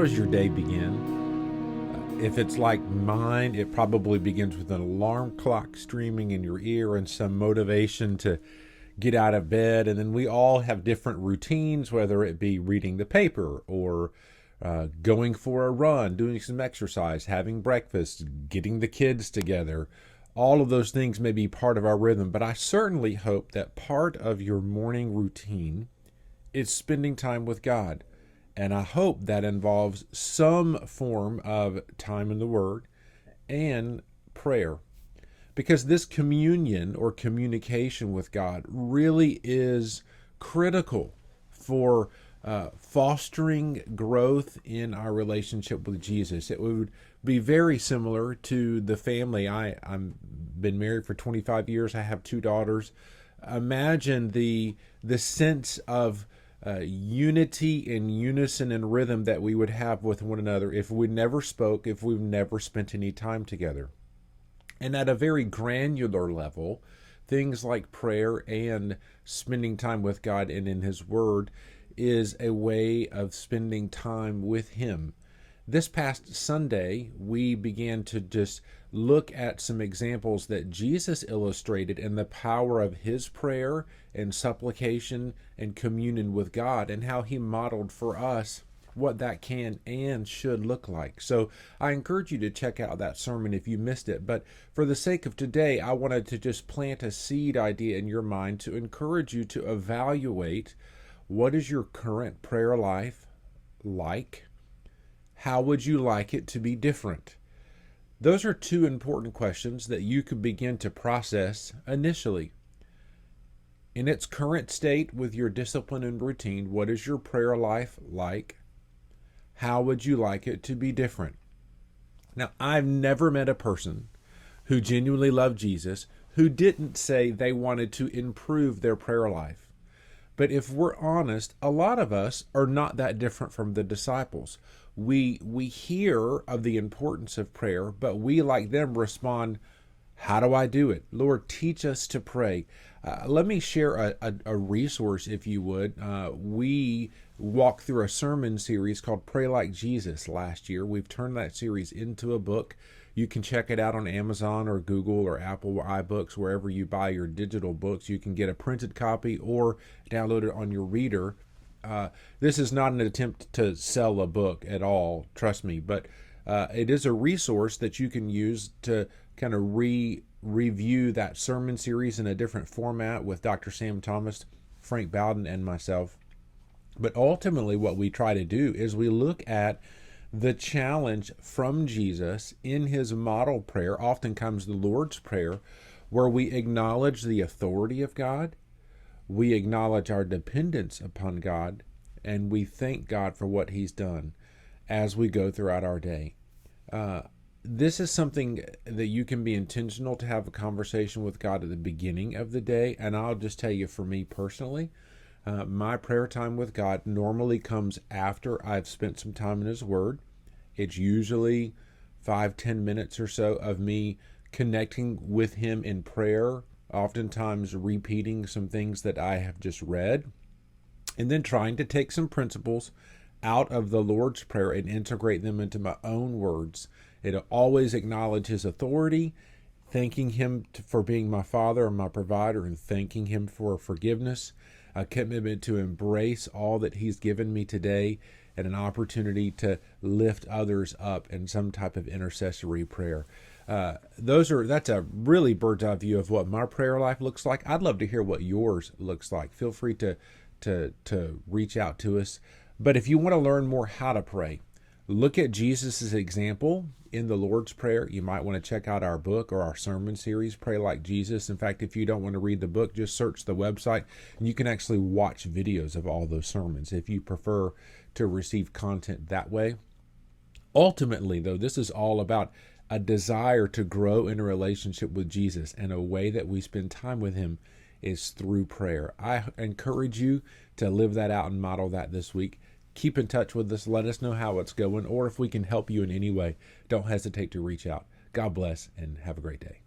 does your day begin? If it's like mine, it probably begins with an alarm clock streaming in your ear and some motivation to get out of bed. And then we all have different routines, whether it be reading the paper or going for a run, doing some exercise, having breakfast, getting the kids together. All of those things may be part of our rhythm, but I certainly hope that part of your morning routine is spending time with God. And I hope that involves some form of time in the Word and prayer. Because this communion or communication with God really is critical for fostering growth in our relationship with Jesus. It would be very similar to the family. I'm been married for 25 years. I have two daughters. Imagine the sense of unity and unison and rhythm that we would have with one another if we never spoke, if we've never spent any time together. And at a very granular level, things like prayer and spending time with God and in His Word is a way of spending time with Him. This past Sunday, we began to just look at some examples that Jesus illustrated in the power of His prayer and supplication and communion with God, and how He modeled for us what that can and should look like. So I encourage you to check out that sermon if you missed it. But for the sake of today, I wanted to just plant a seed idea in your mind to encourage you to evaluate, what is your current prayer life like? How would you like it to be different? Those are two important questions that you could begin to process initially. In its current state with your discipline and routine, what is your prayer life like? How would you like it to be different? Now, I've never met a person who genuinely loved Jesus who didn't say they wanted to improve their prayer life. But if we're honest, a lot of us are not that different from the disciples. We hear of the importance of prayer, but we, like them, respond, how do I do it? Lord, teach us to pray. Let me share a resource, if you would. We walked through a sermon series called Pray Like Jesus last year. We've turned that series into a book. You can check it out on Amazon or Google or Apple or iBooks, wherever you buy your digital books. You can get a printed copy or download it on your reader. This is not an attempt to sell a book at all, trust me, but it is a resource that you can use to kind of review that sermon series in a different format with Dr. Sam Thomas, Frank Bowden, and myself. But ultimately what we try to do is we look at the challenge from Jesus in His model prayer, often comes the Lord's Prayer, where we acknowledge the authority of God, we acknowledge our dependence upon God, and we thank God for what He's done as we go throughout our day. This is something that you can be intentional to have a conversation with God at the beginning of the day. And I'll just tell you, for me personally, my prayer time with God normally comes after I've spent some time in His Word. It's usually 5-10 minutes or so of me connecting with Him in prayer, oftentimes repeating some things that I have just read, and then trying to take some principles out of the Lord's Prayer and integrate them into my own words. It'll always acknowledge His authority, thanking Him for being my Father and my provider, and thanking Him for forgiveness, a commitment to embrace all that He's given me today, and an opportunity to lift others up in some type of intercessory prayer. That's a really bird's eye view of what my prayer life looks like. I'd love to hear what yours looks like. Feel free to reach out to us. But if you want to learn more how to pray, look at Jesus' example in the Lord's Prayer. You might want to check out our book or our sermon series, Pray Like Jesus. In fact, if you don't want to read the book, just search the website, and you can actually watch videos of all those sermons if you prefer to receive content that way. Ultimately, though, this is all about a desire to grow in a relationship with Jesus, and a way that we spend time with Him is through prayer. I encourage you to live that out and model that this week. Keep in touch with us. Let us know how it's going, or if we can help you in any way, don't hesitate to reach out. God bless and have a great day.